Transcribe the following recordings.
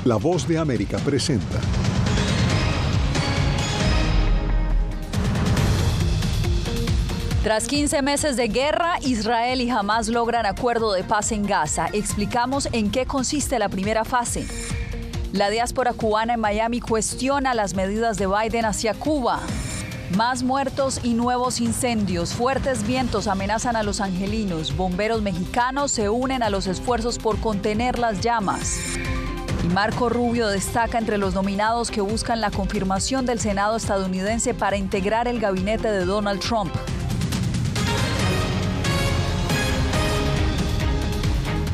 La Voz de América presenta. Tras 15 meses de guerra, Israel y Hamás logran acuerdo de paz en Gaza. Explicamos en qué consiste la primera fase. La diáspora cubana en Miami cuestiona las medidas de Biden hacia Cuba. Más muertos y nuevos incendios. Fuertes vientos amenazan a los angelinos. Bomberos mexicanos se unen a los esfuerzos por contener las llamas. Y Marco Rubio destaca entre los nominados que buscan la confirmación del Senado estadounidense para integrar el gabinete de Donald Trump.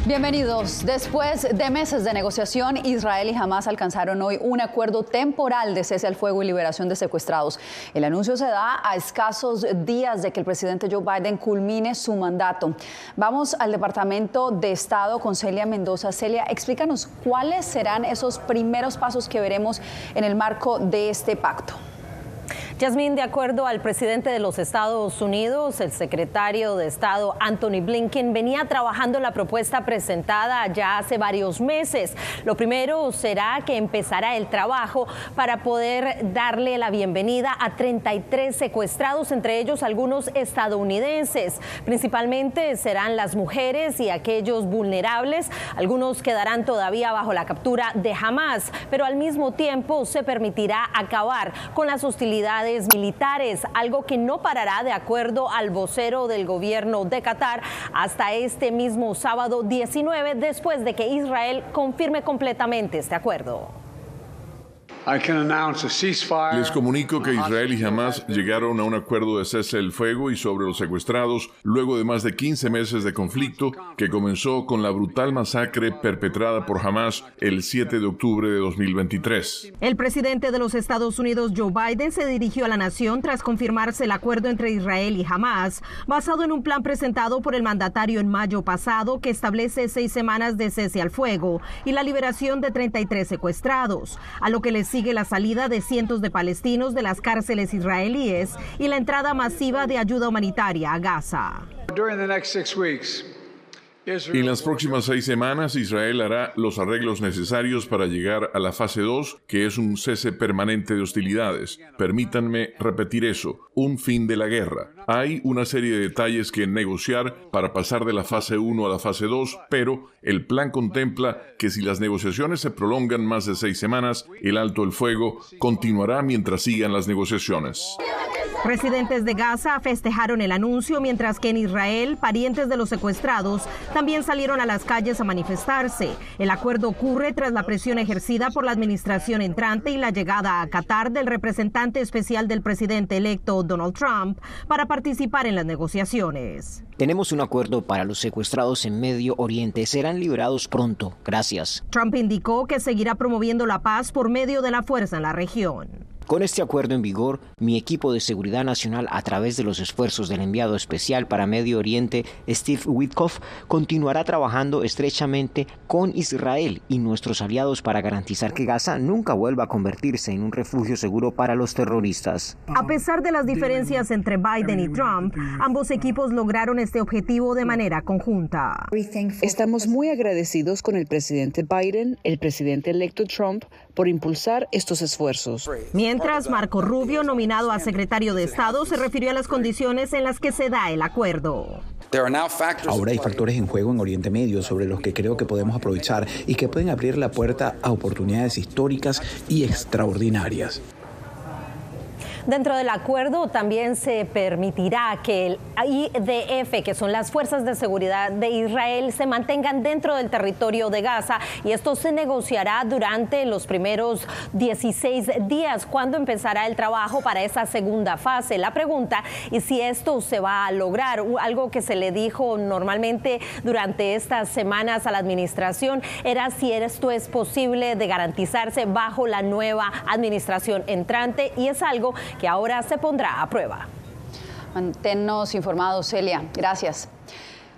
Bienvenidos. Después de meses de negociación, Israel y Hamás alcanzaron hoy un acuerdo temporal de cese al fuego y liberación de secuestrados. El anuncio se da a escasos días de que el presidente Joe Biden culmine su mandato. Vamos al Departamento de Estado con Celia Mendoza. Celia, explícanos cuáles serán esos primeros pasos que veremos en el marco de este pacto. Yasmín, de acuerdo al presidente de los Estados Unidos, el secretario de Estado Antony Blinken venía trabajando en la propuesta presentada ya hace varios meses. Lo primero será que empezará el trabajo para poder darle la bienvenida a 33 secuestrados, entre ellos algunos estadounidenses. Principalmente serán las mujeres y aquellos vulnerables. Algunos quedarán todavía bajo la captura de Hamás, pero al mismo tiempo se permitirá acabar con las hostilidades militares, algo que no parará de acuerdo al vocero del gobierno de Qatar hasta este mismo sábado 19, después de que Israel confirme completamente este acuerdo. Les comunico que Israel y Hamás llegaron a un acuerdo de cese del fuego y sobre los secuestrados luego de más de 15 meses de conflicto que comenzó con la brutal masacre perpetrada por Hamás el 7 de octubre de 2023. El presidente de los Estados Unidos, Joe Biden, se dirigió a la nación tras confirmarse el acuerdo entre Israel y Hamás, basado en un plan presentado por el mandatario en mayo pasado que establece 6 semanas de cese al fuego y la liberación de 33 secuestrados, a lo que les sigue la salida de cientos de palestinos de las cárceles israelíes y la entrada masiva de ayuda humanitaria a Gaza. En las próximas 6 semanas, Israel hará los arreglos necesarios para llegar a la fase 2, que es un cese permanente de hostilidades. Permítanme repetir eso, un fin de la guerra. Hay una serie de detalles que negociar para pasar de la fase 1 a la fase 2, pero el plan contempla que si las negociaciones se prolongan más de 6 semanas, el alto el fuego continuará mientras sigan las negociaciones. Residentes de Gaza festejaron el anuncio, mientras que en Israel, parientes de los secuestrados también salieron a las calles a manifestarse. El acuerdo ocurre tras la presión ejercida por la administración entrante y la llegada a Qatar del representante especial del presidente electo Donald Trump para participar en las negociaciones. Tenemos un acuerdo para los secuestrados en Medio Oriente. Serán liberados pronto. Gracias. Trump indicó que seguirá promoviendo la paz por medio de la fuerza en la región. Con este acuerdo en vigor, mi equipo de seguridad nacional, a través de los esfuerzos del enviado especial para Medio Oriente, Steve Witkoff, continuará trabajando estrechamente con Israel y nuestros aliados para garantizar que Gaza nunca vuelva a convertirse en un refugio seguro para los terroristas. A pesar de las diferencias entre Biden y Trump, ambos equipos lograron este objetivo de manera conjunta. Estamos muy agradecidos con el presidente Biden, el presidente electo Trump, por impulsar estos esfuerzos. Mientras, Marco Rubio, nominado a secretario de Estado, se refirió a las condiciones en las que se da el acuerdo. Ahora hay factores en juego en Oriente Medio sobre los que creo que podemos aprovechar y que pueden abrir la puerta a oportunidades históricas y extraordinarias. Dentro del acuerdo también se permitirá que el IDF, que son las fuerzas de seguridad de Israel, se mantengan dentro del territorio de Gaza, y esto se negociará durante los primeros 16 días, cuando empezará el trabajo para esa segunda fase. La pregunta es si esto se va a lograr. Algo que se le dijo normalmente durante estas semanas a la administración era si esto es posible de garantizarse bajo la nueva administración entrante, y es algo que ahora se pondrá a prueba. Manténnos informados, Celia. Gracias.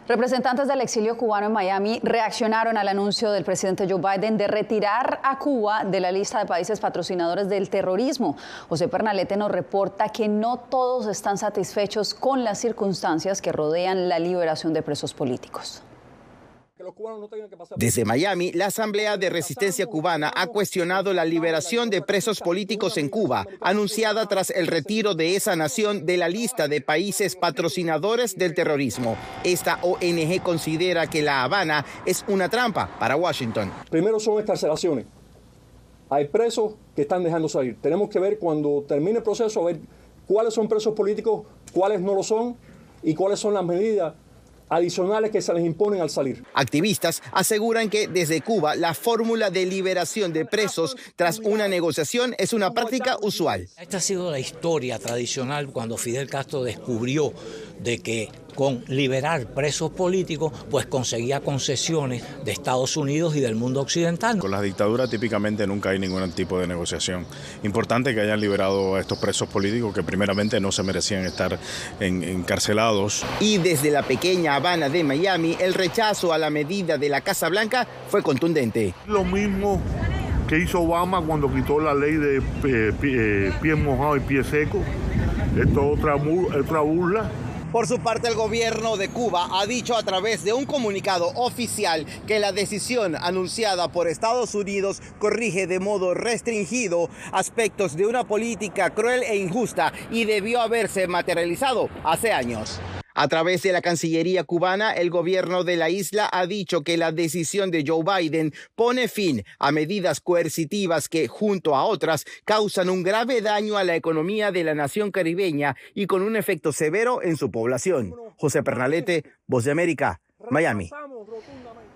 Representantes del exilio cubano en Miami reaccionaron al anuncio del presidente Joe Biden de retirar a Cuba de la lista de países patrocinadores del terrorismo. José Pernalete nos reporta que no todos están satisfechos con las circunstancias que rodean la liberación de presos políticos. Desde Miami, la Asamblea de Resistencia Cubana ha cuestionado la liberación de presos políticos en Cuba, anunciada tras el retiro de esa nación de la lista de países patrocinadores del terrorismo. Esta ONG considera que La Habana es una trampa para Washington. Primero son excarcelaciones. Hay presos que están dejando salir. Tenemos que ver cuando termine el proceso, a ver cuáles son presos políticos, cuáles no lo son y cuáles son las medidas adicionales que se les imponen al salir. Activistas aseguran que desde Cuba la fórmula de liberación de presos tras una negociación es una práctica usual. Esta ha sido la historia tradicional cuando Fidel Castro descubrió de que con liberar presos políticos, pues conseguía concesiones de Estados Unidos y del mundo occidental. Con las dictaduras típicamente nunca hay ningún tipo de negociación. Importante que hayan liberado a estos presos políticos que primeramente no se merecían estar encarcelados. Y desde la pequeña Habana de Miami, el rechazo a la medida de la Casa Blanca fue contundente. Lo mismo que hizo Obama cuando quitó la ley de pie mojado y pie seco. Esto es otra burla. Por su parte, el gobierno de Cuba ha dicho a través de un comunicado oficial que la decisión anunciada por Estados Unidos corrige de modo restringido aspectos de una política cruel e injusta y debió haberse materializado hace años. A través de la Cancillería cubana, el gobierno de la isla ha dicho que la decisión de Joe Biden pone fin a medidas coercitivas que, junto a otras, causan un grave daño a la economía de la nación caribeña y con un efecto severo en su población. José Pernalete, Voz de América, Miami.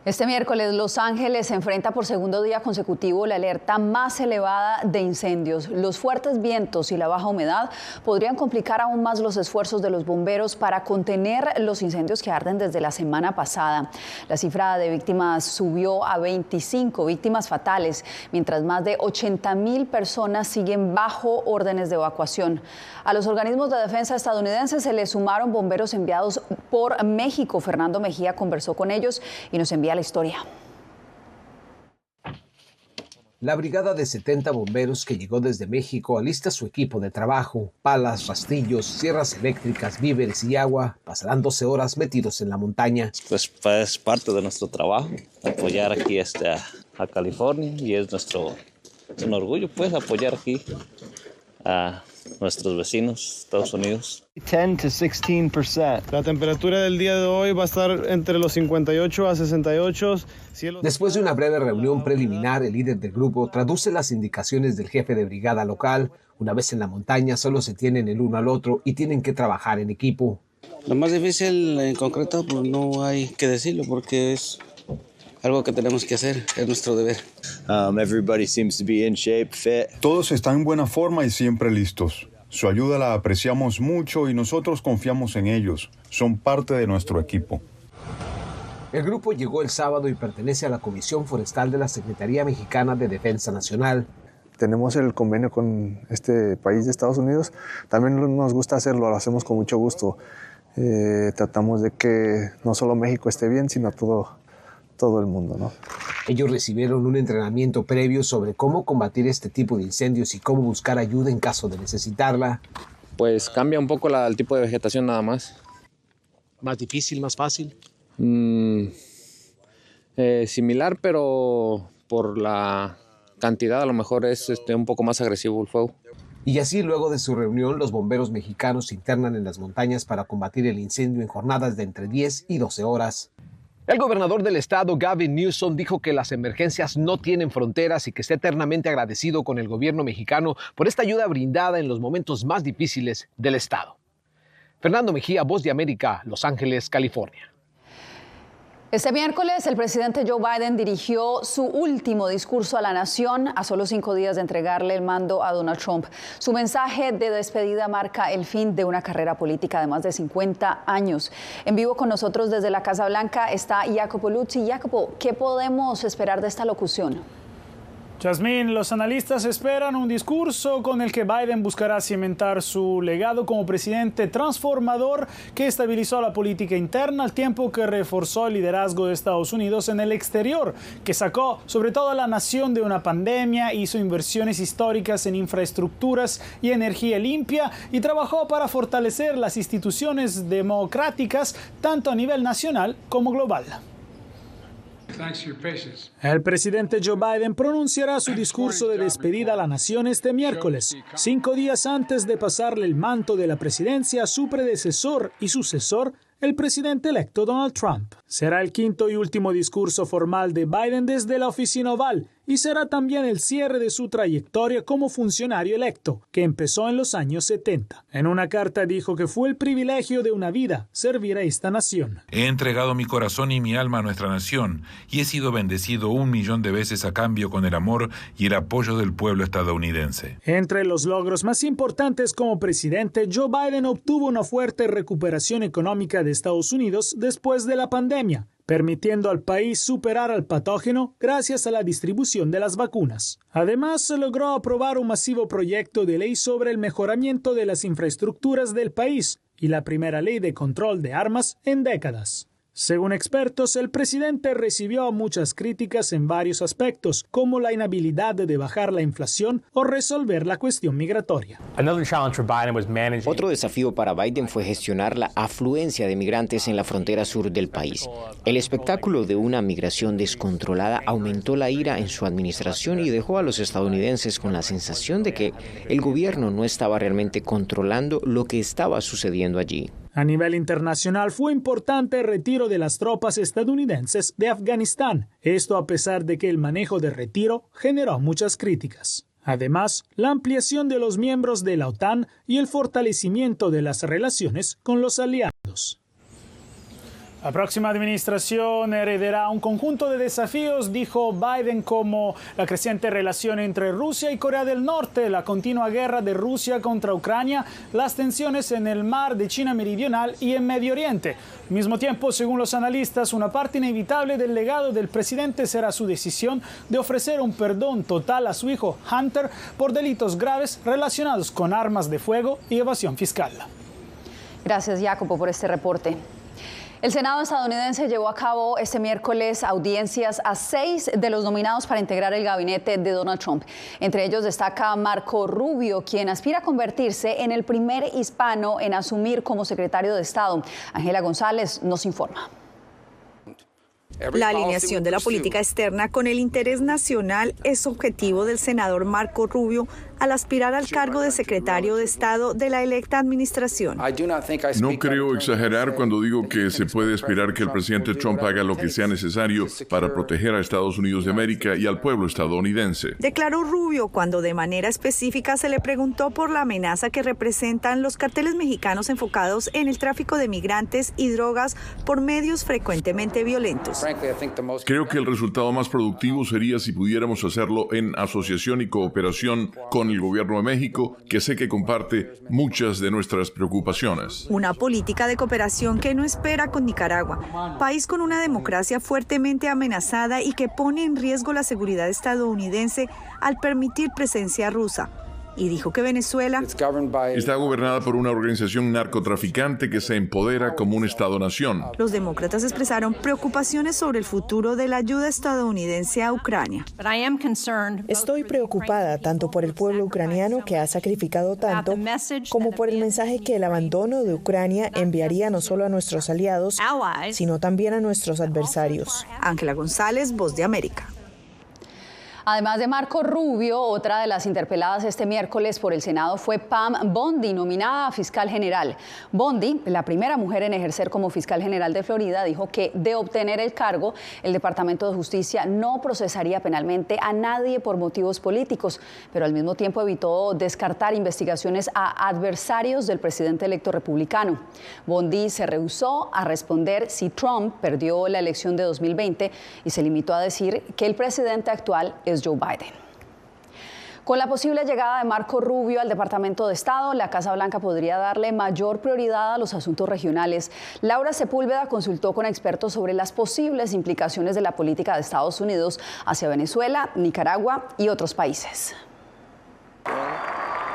Este miércoles, Los Ángeles se enfrenta por segundo día consecutivo la alerta más elevada de incendios. Los fuertes vientos y la baja humedad podrían complicar aún más los esfuerzos de los bomberos para contener los incendios que arden desde la semana pasada. La cifra de víctimas subió a 25 víctimas fatales, mientras más de 80,000 personas siguen bajo órdenes de evacuación. A los organismos de defensa estadounidenses se les sumaron bomberos enviados por México. Fernando Mejía conversó con ellos y nos envía la historia. La brigada de 70 bomberos que llegó desde México alista su equipo de trabajo, palas, rastrillos, sierras eléctricas, víveres y agua. Pasarán 12 horas metidos en la montaña. Pues es parte de nuestro trabajo, apoyar aquí a California, y es un orgullo pues apoyar aquí a nuestros vecinos, Estados Unidos. 10 to 16%. La temperatura del día de hoy va a estar entre los 58 a 68. Después de una breve reunión preliminar, el líder del grupo traduce las indicaciones del jefe de brigada local. Una vez en la montaña, solo se tienen el uno al otro y tienen que trabajar en equipo. Lo más difícil en concreto, pues no hay que decirlo porque es algo que tenemos que hacer, es nuestro deber. Everybody seems to be in shape, fit. Todos están en buena forma y siempre listos. Su ayuda la apreciamos mucho y nosotros confiamos en ellos. Son parte de nuestro equipo. El grupo llegó el sábado y pertenece a la Comisión Forestal de la Secretaría Mexicana de Defensa Nacional. Tenemos el convenio con este país de Estados Unidos. También nos gusta hacerlo, lo hacemos con mucho gusto. Tratamos de que no solo México esté bien, sino todo el mundo, ¿no? Ellos recibieron un entrenamiento previo sobre cómo combatir este tipo de incendios y cómo buscar ayuda en caso de necesitarla. Pues cambia un poco el tipo de vegetación nada más. ¿Más difícil, más fácil? Similar, pero por la cantidad a lo mejor es un poco más agresivo el fuego. Y así, luego de su reunión, los bomberos mexicanos se internan en las montañas para combatir el incendio en jornadas de entre 10 y 12 horas. El gobernador del estado, Gavin Newsom, dijo que las emergencias no tienen fronteras y que está eternamente agradecido con el gobierno mexicano por esta ayuda brindada en los momentos más difíciles del estado. Fernando Mejía, Voz de América, Los Ángeles, California. Este miércoles, el presidente Joe Biden dirigió su último discurso a la nación a solo 5 días de entregarle el mando a Donald Trump. Su mensaje de despedida marca el fin de una carrera política de más de 50 años. En vivo con nosotros desde la Casa Blanca está Jacopo Luzzi. Jacopo, ¿qué podemos esperar de esta locución? Yasmín, los analistas esperan un discurso con el que Biden buscará cimentar su legado como presidente transformador que estabilizó la política interna al tiempo que reforzó el liderazgo de Estados Unidos en el exterior, que sacó sobre todo a la nación de una pandemia, hizo inversiones históricas en infraestructuras y energía limpia y trabajó para fortalecer las instituciones democráticas tanto a nivel nacional como global. El presidente Joe Biden pronunciará su discurso de despedida a la nación este miércoles, 5 días antes de pasarle el manto de la presidencia a su predecesor y sucesor, el presidente electo Donald Trump. Será el quinto y último discurso formal de Biden desde la oficina oval y será también el cierre de su trayectoria como funcionario electo, que empezó en los años 70. En una carta dijo que fue el privilegio de una vida servir a esta nación. He entregado mi corazón y mi alma a nuestra nación y he sido bendecido 1.000.000 de veces a cambio con el amor y el apoyo del pueblo estadounidense. Entre los logros más importantes como presidente, Joe Biden obtuvo una fuerte recuperación económica de Estados Unidos después de la pandemia, permitiendo al país superar al patógeno gracias a la distribución de las vacunas. Además, se logró aprobar un masivo proyecto de ley sobre el mejoramiento de las infraestructuras del país y la primera ley de control de armas en décadas. Según expertos, el presidente recibió muchas críticas en varios aspectos, como la inhabilidad de bajar la inflación o resolver la cuestión migratoria. Otro desafío para Biden fue gestionar la afluencia de migrantes en la frontera sur del país. El espectáculo de una migración descontrolada aumentó la ira en su administración y dejó a los estadounidenses con la sensación de que el gobierno no estaba realmente controlando lo que estaba sucediendo allí. A nivel internacional fue importante el retiro de las tropas estadounidenses de Afganistán, esto a pesar de que el manejo de retiro generó muchas críticas. Además, la ampliación de los miembros de la OTAN y el fortalecimiento de las relaciones con los aliados. La próxima administración heredará un conjunto de desafíos, dijo Biden, como la creciente relación entre Rusia y Corea del Norte, la continua guerra de Rusia contra Ucrania, las tensiones en el mar de China Meridional y en Medio Oriente. Al mismo tiempo, según los analistas, una parte inevitable del legado del presidente será su decisión de ofrecer un perdón total a su hijo Hunter por delitos graves relacionados con armas de fuego y evasión fiscal. Gracias, Jacopo, por este reporte. El Senado estadounidense llevó a cabo este miércoles audiencias a 6 de los nominados para integrar el gabinete de Donald Trump. Entre ellos destaca Marco Rubio, quien aspira a convertirse en el primer hispano en asumir como secretario de Estado. Ángela González nos informa. La alineación de la política externa con el interés nacional es objetivo del senador Marco Rubio al aspirar al cargo de secretario de Estado de la electa administración. No creo exagerar cuando digo que se puede esperar que el presidente Trump haga lo que sea necesario para proteger a Estados Unidos de América y al pueblo estadounidense. Declaró Rubio cuando de manera específica se le preguntó por la amenaza que representan los carteles mexicanos enfocados en el tráfico de migrantes y drogas por medios frecuentemente violentos. Creo que el resultado más productivo sería si pudiéramos hacerlo en asociación y cooperación con el gobierno de México, que sé que comparte muchas de nuestras preocupaciones. Una política de cooperación que no espera con Nicaragua, país con una democracia fuertemente amenazada y que pone en riesgo la seguridad estadounidense al permitir presencia rusa. Y dijo que Venezuela está gobernada por una organización narcotraficante que se empodera como un Estado-nación. Los demócratas expresaron preocupaciones sobre el futuro de la ayuda estadounidense a Ucrania. Estoy preocupada tanto por el pueblo ucraniano que ha sacrificado tanto, como por el mensaje que el abandono de Ucrania enviaría no solo a nuestros aliados, sino también a nuestros adversarios. Ángela González, Voz de América. Además de Marco Rubio, otra de las interpeladas este miércoles por el Senado fue Pam Bondi, nominada a fiscal general. Bondi, la primera mujer en ejercer como fiscal general de Florida, dijo que de obtener el cargo, el Departamento de Justicia no procesaría penalmente a nadie por motivos políticos, pero al mismo tiempo evitó descartar investigaciones a adversarios del presidente electo republicano. Bondi se rehusó a responder si Trump perdió la elección de 2020 y se limitó a decir que el presidente actual es Joe Biden. Con la posible llegada de Marco Rubio al Departamento de Estado, la Casa Blanca podría darle mayor prioridad a los asuntos regionales. Laura Sepúlveda consultó con expertos sobre las posibles implicaciones de la política de Estados Unidos hacia Venezuela, Nicaragua y otros países.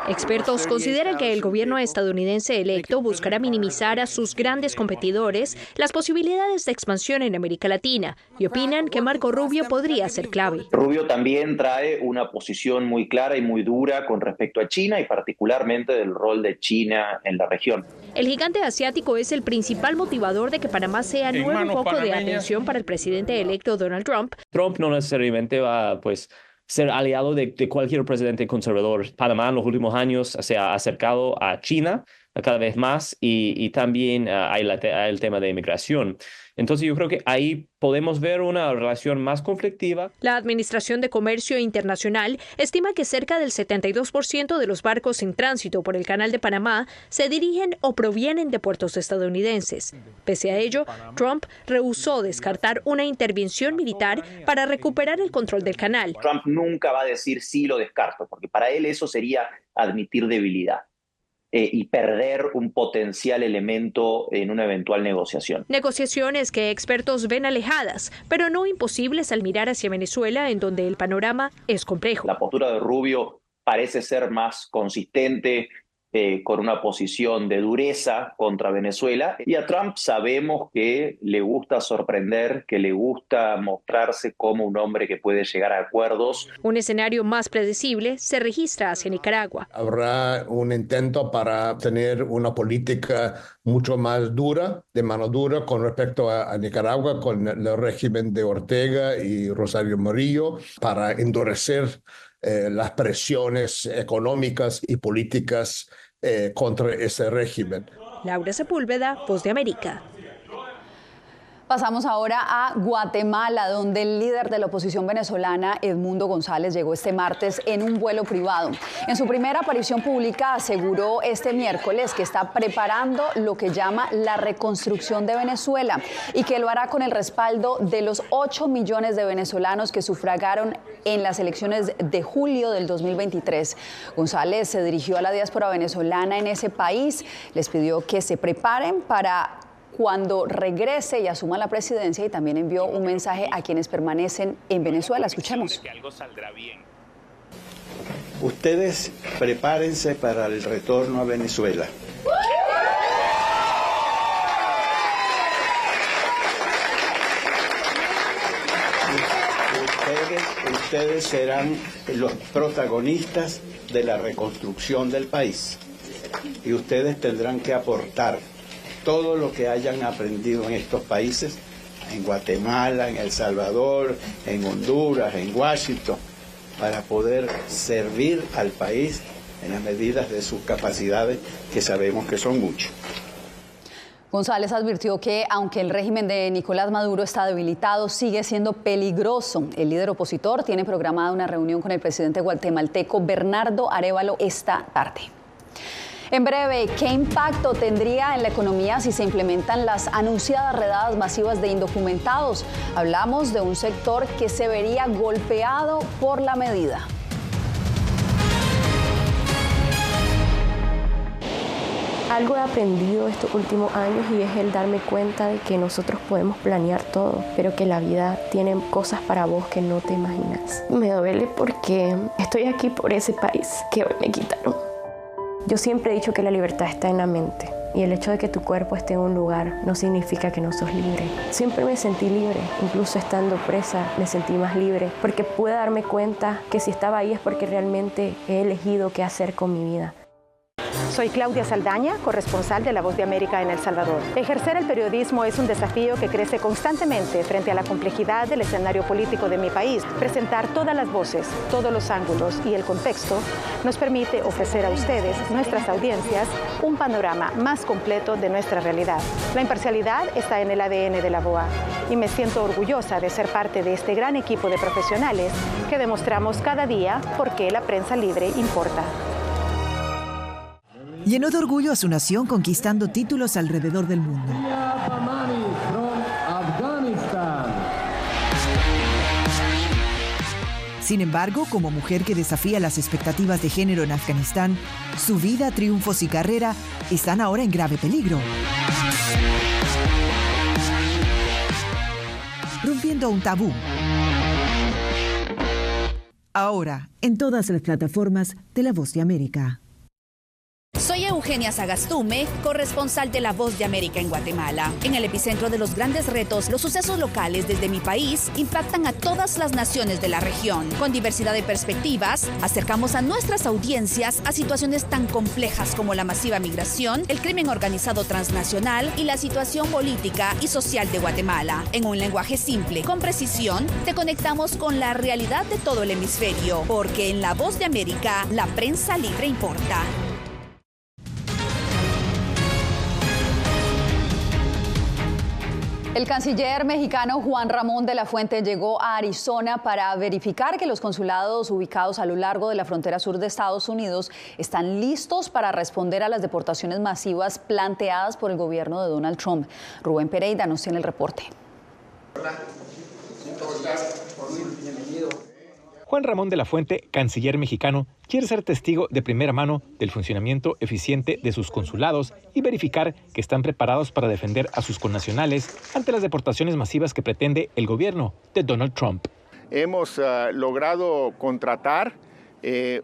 Expertos consideran que el gobierno estadounidense electo buscará minimizar a sus grandes competidores las posibilidades de expansión en América Latina y opinan que Marco Rubio podría ser clave. Rubio también trae una posición muy clara y muy dura con respecto a China y particularmente del rol de China en la región. El gigante asiático es el principal motivador de que Panamá sea nuevo foco de atención para el presidente electo Donald Trump. Trump no necesariamente va ser aliado de cualquier presidente conservador. Panamá en los últimos años se ha acercado a China cada vez más y también hay el tema de inmigración. Entonces yo creo que ahí podemos ver una relación más conflictiva. La Administración de Comercio Internacional estima que cerca del 72% de los barcos en tránsito por el Canal de Panamá se dirigen o provienen de puertos estadounidenses. Pese a ello, Trump rehusó descartar una intervención militar para recuperar el control del canal. Trump nunca va a decir sí, lo descarto, porque para él eso sería admitir debilidad. Y perder un potencial elemento en una eventual negociación. Negociaciones que expertos ven alejadas, pero no imposibles al mirar hacia Venezuela, en donde el panorama es complejo. La postura de Rubio parece ser más consistente, con una posición de dureza contra Venezuela. Y a Trump sabemos que le gusta sorprender, que le gusta mostrarse como un hombre que puede llegar a acuerdos. Un escenario más predecible se registra hacia Nicaragua. Habrá un intento para tener una política mucho más dura, de mano dura, con respecto a Nicaragua, con el régimen de Ortega y Rosario Murillo, para endurecer las presiones económicas y políticas contra ese régimen. Laura Sepúlveda, Voz de América. Pasamos ahora a Guatemala, donde el líder de la oposición venezolana, Edmundo González, llegó este martes en un vuelo privado. En su primera aparición pública aseguró este miércoles que está preparando lo que llama la reconstrucción de Venezuela y que lo hará con el respaldo de los 8 millones de venezolanos que sufragaron en las elecciones de julio del 2023. González se dirigió a la diáspora venezolana en ese país, les pidió que se preparen para cuando regrese y asuma la presidencia, y también envió un mensaje a quienes permanecen en Venezuela. Escuchemos. Ustedes prepárense para el retorno a Venezuela. Ustedes serán los protagonistas de la reconstrucción del país y ustedes tendrán que aportar todo lo que hayan aprendido en estos países, en Guatemala, en El Salvador, en Honduras, en Washington, para poder servir al país en las medidas de sus capacidades, que sabemos que son muchas. González advirtió que, aunque el régimen de Nicolás Maduro está debilitado, sigue siendo peligroso. El líder opositor tiene programada una reunión con el presidente guatemalteco Bernardo Arévalo esta tarde. En breve, ¿qué impacto tendría en la economía si se implementan las anunciadas redadas masivas de indocumentados? Hablamos de un sector que se vería golpeado por la medida. Algo he aprendido estos últimos años y es el darme cuenta de que nosotros podemos planear todo, pero que la vida tiene cosas para vos que no te imaginas. Me duele porque estoy aquí por ese país que hoy me quitaron. Yo siempre he dicho que la libertad está en la mente y el hecho de que tu cuerpo esté en un lugar no significa que no sos libre. Siempre me sentí libre, incluso estando presa me sentí más libre porque pude darme cuenta que si estaba ahí es porque realmente he elegido qué hacer con mi vida. Soy Claudia Saldaña, corresponsal de La Voz de América en El Salvador. Ejercer el periodismo es un desafío que crece constantemente frente a la complejidad del escenario político de mi país. Presentar todas las voces, todos los ángulos y el contexto nos permite ofrecer a ustedes, nuestras audiencias, un panorama más completo de nuestra realidad. La imparcialidad está en el ADN de la VOA y me siento orgullosa de ser parte de este gran equipo de profesionales que demostramos cada día por qué la prensa libre importa. Llenó de orgullo a su nación conquistando títulos alrededor del mundo. Sin embargo, como mujer que desafía las expectativas de género en Afganistán, su vida, triunfos y carrera están ahora en grave peligro. Rompiendo un tabú. Ahora, en todas las plataformas de La Voz de América. Eugenia Sagastume, corresponsal de La Voz de América en Guatemala. En el epicentro de los grandes retos, los sucesos locales desde mi país impactan a todas las naciones de la región. Con diversidad de perspectivas, acercamos a nuestras audiencias a situaciones tan complejas como la masiva migración, el crimen organizado transnacional y la situación política y social de Guatemala. En un lenguaje simple, con precisión, te conectamos con la realidad de todo el hemisferio, porque en La Voz de América, la prensa libre importa. El canciller mexicano Juan Ramón de la Fuente llegó a Arizona para verificar que los consulados ubicados a lo largo de la frontera sur de Estados Unidos están listos para responder a las deportaciones masivas planteadas por el gobierno de Donald Trump. Rubén Pereira nos tiene el reporte. Juan Ramón de la Fuente, canciller mexicano, quiere ser testigo de primera mano del funcionamiento eficiente de sus consulados y verificar que están preparados para defender a sus connacionales ante las deportaciones masivas que pretende el gobierno de Donald Trump. Hemos logrado contratar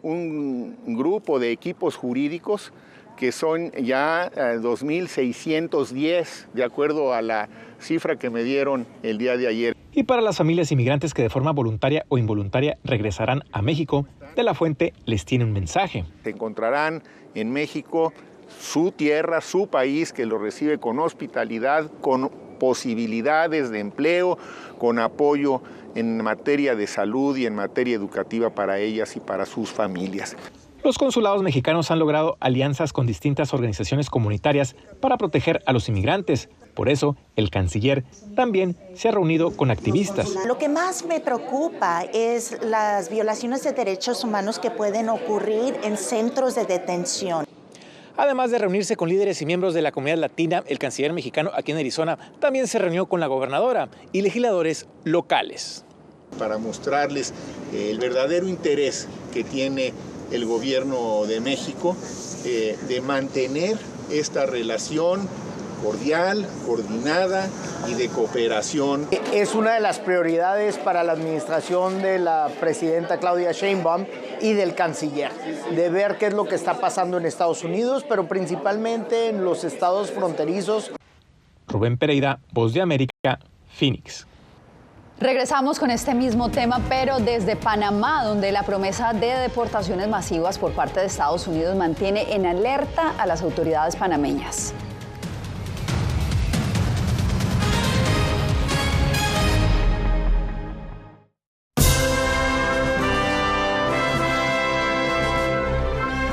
un grupo de equipos jurídicos que son ya 2.610, de acuerdo a la cifra que me dieron el día de ayer. Y para las familias inmigrantes que de forma voluntaria o involuntaria regresarán a México, de la Fuente les tiene un mensaje. Encontrarán en México su tierra, su país, que lo recibe con hospitalidad, con posibilidades de empleo, con apoyo en materia de salud y en materia educativa para ellas y para sus familias. Los consulados mexicanos han logrado alianzas con distintas organizaciones comunitarias para proteger a los inmigrantes. Por eso, el canciller también se ha reunido con activistas. Lo que más me preocupa es las violaciones de derechos humanos que pueden ocurrir en centros de detención. Además de reunirse con líderes y miembros de la comunidad latina, el canciller mexicano aquí en Arizona también se reunió con la gobernadora y legisladores locales. Para mostrarles el verdadero interés que tiene el gobierno de México de mantener esta relación cordial, coordinada y de cooperación. Es una de las prioridades para la administración de la presidenta Claudia Sheinbaum y del canciller, de ver qué es lo que está pasando en Estados Unidos, pero principalmente en los estados fronterizos. Rubén Pereira, Voz de América, Phoenix. Regresamos con este mismo tema, pero desde Panamá, donde la promesa de deportaciones masivas por parte de Estados Unidos mantiene en alerta a las autoridades panameñas.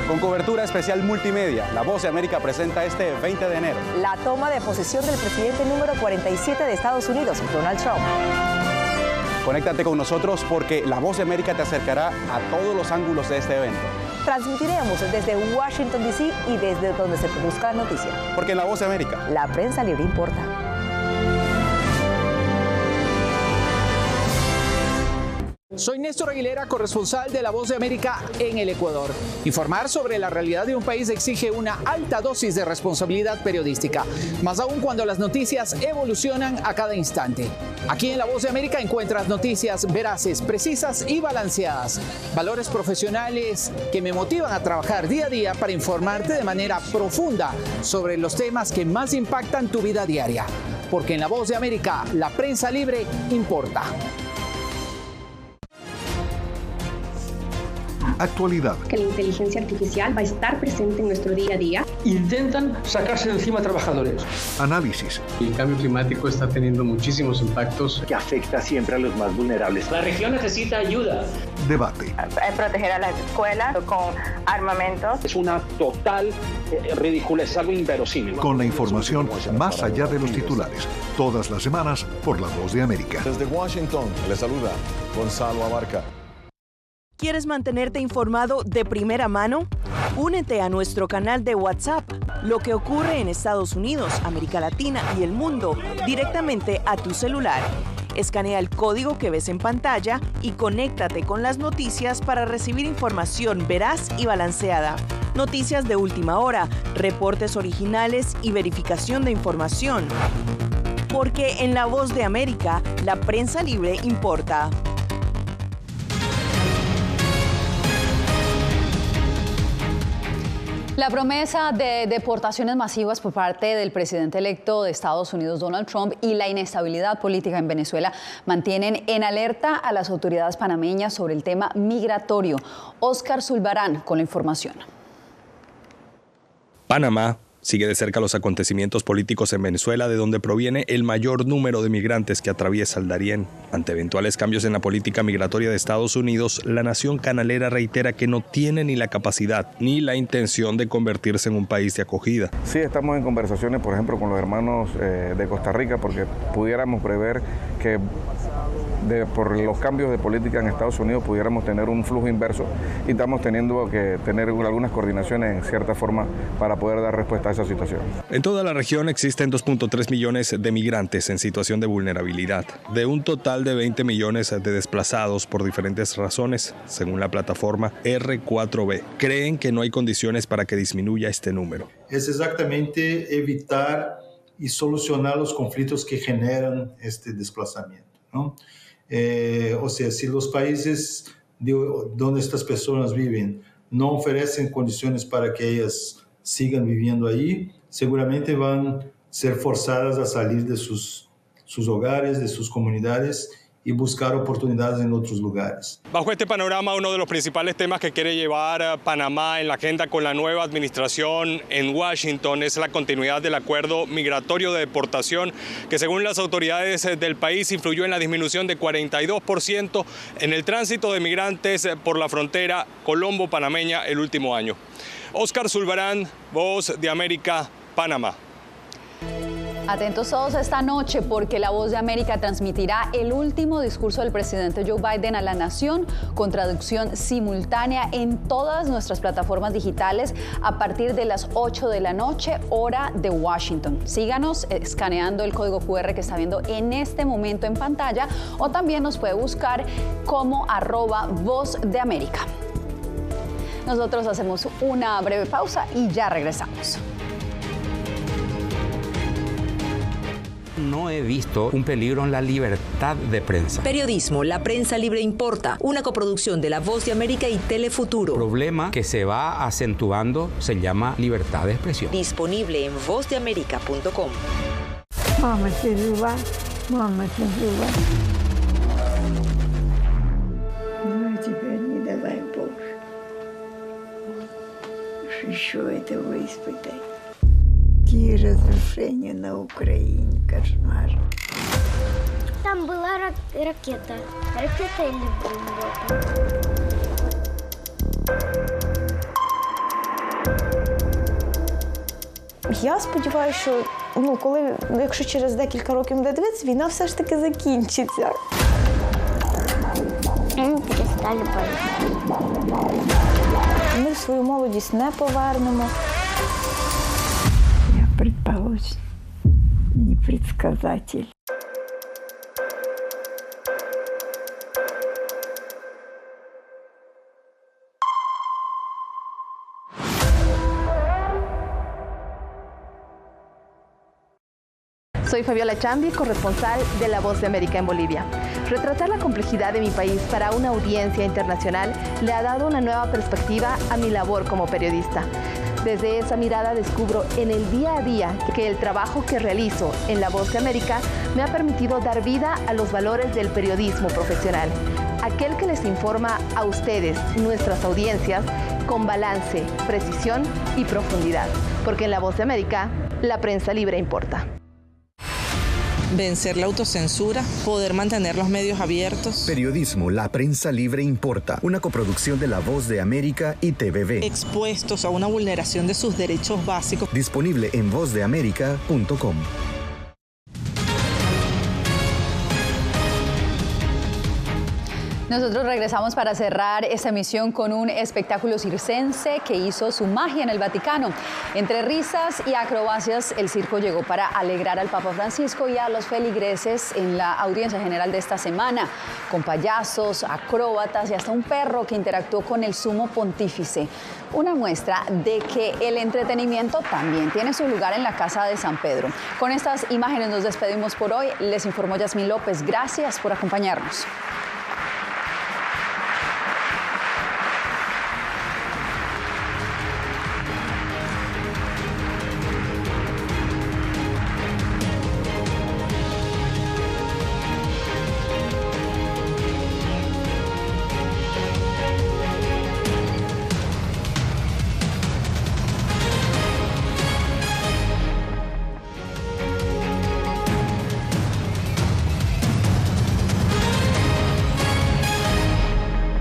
Con cobertura especial multimedia, La Voz de América presenta este 20 de enero la toma de posesión del presidente número 47 de Estados Unidos, Donald Trump. Conéctate con nosotros porque La Voz de América te acercará a todos los ángulos de este evento. Transmitiremos desde Washington, D.C. y desde donde se produzca la noticia. Porque en La Voz de América, la prensa libre importa. Soy Néstor Aguilera, corresponsal de La Voz de América en el Ecuador. Informar sobre la realidad de un país exige una alta dosis de responsabilidad periodística, más aún cuando las noticias evolucionan a cada instante. Aquí en La Voz de América encuentras noticias veraces, precisas y balanceadas. Valores profesionales que me motivan a trabajar día a día para informarte de manera profunda sobre los temas que más impactan tu vida diaria. Porque en La Voz de América, la prensa libre importa. Actualidad. Que la inteligencia artificial va a estar presente en nuestro día a día. Intentan sacarse de encima a trabajadores. Análisis. El cambio climático está teniendo muchísimos impactos que afecta siempre a los más vulnerables. La región necesita ayuda. Debate. Proteger a las escuelas con armamentos. Es una total ridiculez, algo inverosímil. Con la información más allá de los titulares. Todas las semanas por La Voz de América. Desde Washington, les saluda Gonzalo Abarca. ¿Quieres mantenerte informado de primera mano? Únete a nuestro canal de WhatsApp. Lo que ocurre en Estados Unidos, América Latina y el mundo directamente a tu celular. Escanea el código que ves en pantalla y conéctate con las noticias para recibir información veraz y balanceada. Noticias de última hora, reportes originales y verificación de información. Porque en La Voz de América, la prensa libre importa. La promesa de deportaciones masivas por parte del presidente electo de Estados Unidos, Donald Trump, y la inestabilidad política en Venezuela mantienen en alerta a las autoridades panameñas sobre el tema migratorio. Óscar Zulbarán con la información. Panamá sigue de cerca los acontecimientos políticos en Venezuela, de donde proviene el mayor número de migrantes que atraviesa el Darién. Ante eventuales cambios en la política migratoria de Estados Unidos, la nación canalera reitera que no tiene ni la capacidad ni la intención de convertirse en un país de acogida. Sí, estamos en conversaciones, por ejemplo, con los hermanos de Costa Rica, porque pudiéramos prever que por los cambios de política en Estados Unidos pudiéramos tener un flujo inverso, y estamos teniendo que tener algunas coordinaciones en cierta forma para poder dar respuesta a esa situación. En toda la región existen 2.3 millones de migrantes en situación de vulnerabilidad, de un total de 20 millones de desplazados por diferentes razones, según la plataforma R4B. Creen que no hay condiciones para que disminuya este número. Es exactamente evitar y solucionar los conflictos que generan este desplazamiento, ¿no? O sea, si los países donde estas personas viven no ofrecen condiciones para que ellas sigan viviendo ahí, seguramente van a ser forzadas a salir de sus hogares, de sus comunidades, y buscar oportunidades en otros lugares. Bajo este panorama, uno de los principales temas que quiere llevar a Panamá en la agenda con la nueva administración en Washington es la continuidad del acuerdo migratorio de deportación, que según las autoridades del país influyó en la disminución de 42% en el tránsito de migrantes por la frontera colombo-panameña el último año. Óscar Zulbarán, Voz de América, Panamá. Atentos todos esta noche, porque La Voz de América transmitirá el último discurso del presidente Joe Biden a la nación, con traducción simultánea en todas nuestras plataformas digitales a partir de las 8 de la noche, hora de Washington. Síganos escaneando el código QR que está viendo en este momento en pantalla, o también nos puede buscar como @Voz de América. Nosotros hacemos una breve pausa y ya regresamos. No he visto un peligro en la libertad de prensa. Periodismo, la prensa libre importa. Una coproducción de La Voz de América y Telefuturo. El problema que se va acentuando se llama libertad de expresión. Disponible en vozdeamerica.com. Mama, cenzura. Mama, cenzura. Ну, теперь не давай Боже. Еще этого испытай. Какие разрушения на Украине, кошмар. Там была ракета. Ракета или бомба? Я сподіваюся, що якщо через декілька років буде дивитися, війна все ж таки закінчиться. Ми перестали боятися. Ми свою молодість не повернемо. Предположим, непредсказатель. Soy Fabiola Chambi, corresponsal de La Voz de América en Bolivia. Retratar la complejidad de mi país para una audiencia internacional le ha dado una nueva perspectiva a mi labor como periodista. Desde esa mirada descubro en el día a día que el trabajo que realizo en La Voz de América me ha permitido dar vida a los valores del periodismo profesional. Aquel que les informa a ustedes, nuestras audiencias, con balance, precisión y profundidad. Porque en La Voz de América, la prensa libre importa. Vencer la autocensura, poder mantener los medios abiertos. Periodismo, la prensa libre importa. Una coproducción de La Voz de América y TVV. Expuestos a una vulneración de sus derechos básicos. Disponible en vozdeamerica.com. Nosotros regresamos para cerrar esta emisión con un espectáculo circense que hizo su magia en el Vaticano. Entre risas y acrobacias, el circo llegó para alegrar al Papa Francisco y a los feligreses en la audiencia general de esta semana, con payasos, acróbatas y hasta un perro que interactuó con el sumo pontífice. Una muestra de que el entretenimiento también tiene su lugar en la Casa de San Pedro. Con estas imágenes nos despedimos por hoy. Les informó Yasmín López. Gracias por acompañarnos.